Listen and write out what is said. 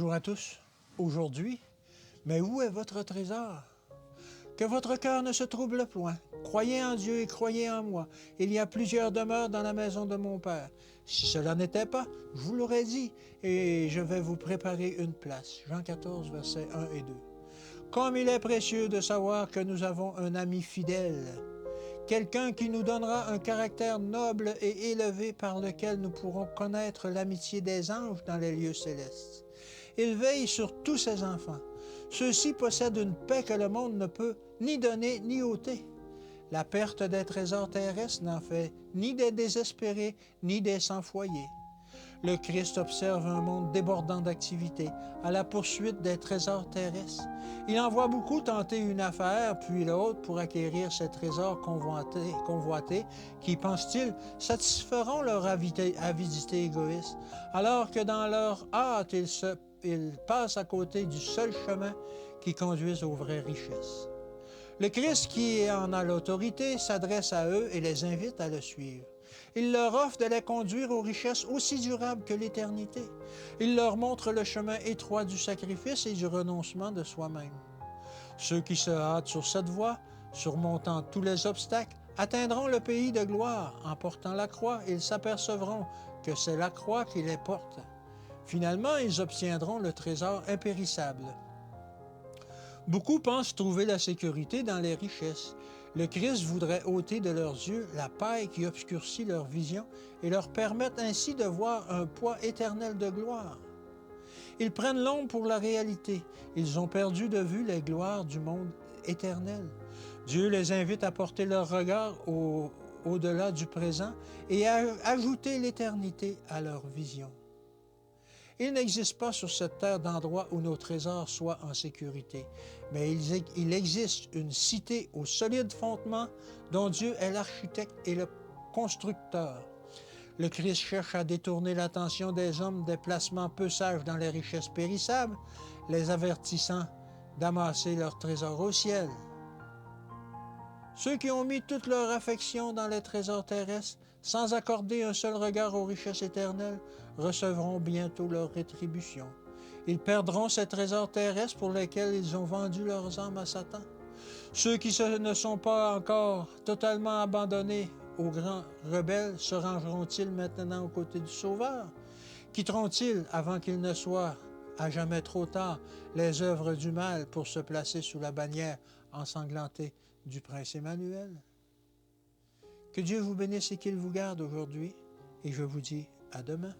Bonjour à tous. Aujourd'hui, mais où est votre trésor? Que votre cœur ne se trouble point. Croyez en Dieu et croyez en moi. Il y a plusieurs demeures dans la maison de mon Père. Si cela n'était pas, je vous l'aurais dit, et je vais vous préparer une place. Jean 14, versets 1 et 2. Comme il est précieux de savoir que nous avons un ami fidèle, quelqu'un qui nous donnera un caractère noble et élevé par lequel nous pourrons connaître l'amitié des anges dans les lieux célestes. Il veille sur tous ses enfants. Ceux-ci possèdent une paix que le monde ne peut ni donner ni ôter. La perte des trésors terrestres n'en fait ni des désespérés ni des sans-foyer. Le Christ observe un monde débordant d'activités, à la poursuite des trésors terrestres. Il en voit beaucoup tenter une affaire, puis l'autre, pour acquérir ces trésors convoités, qui, pense-t-il, satisferont leur avidité égoïste, alors que dans leur hâte, ils passent à côté du seul chemin qui conduise aux vraies richesses. Le Christ, qui en a l'autorité, s'adresse à eux et les invite à le suivre. Il leur offre de les conduire aux richesses aussi durables que l'éternité. Il leur montre le chemin étroit du sacrifice et du renoncement de soi-même. Ceux qui se hâtent sur cette voie, surmontant tous les obstacles, atteindront le pays de gloire. En portant la croix, ils s'apercevront que c'est la croix qui les porte. Finalement, ils obtiendront le trésor impérissable. Beaucoup pensent trouver la sécurité dans les richesses. Le Christ voudrait ôter de leurs yeux la paille qui obscurcit leur vision et leur permettre ainsi de voir un poids éternel de gloire. Ils prennent l'ombre pour la réalité. Ils ont perdu de vue les gloires du monde éternel. Dieu les invite à porter leur regard au-delà du présent et à ajouter l'éternité à leur vision. Il n'existe pas sur cette terre d'endroit où nos trésors soient en sécurité, mais il existe une cité aux solides fondements dont Dieu est l'architecte et le constructeur. Le Christ cherche à détourner l'attention des hommes des placements peu sages dans les richesses périssables, les avertissant d'amasser leurs trésors au ciel. Ceux qui ont mis toute leur affection dans les trésors terrestres, sans accorder un seul regard aux richesses éternelles, recevront bientôt leur rétribution. Ils perdront ces trésors terrestres pour lesquels ils ont vendu leurs âmes à Satan. Ceux qui ne sont pas encore totalement abandonnés aux grands rebelles se rangeront-ils maintenant aux côtés du Sauveur? Quitteront-ils, avant qu'il ne soit à jamais trop tard, les œuvres du mal pour se placer sous la bannière ensanglantée du Prince Emmanuel? Que Dieu vous bénisse et qu'il vous garde aujourd'hui, et je vous dis à demain.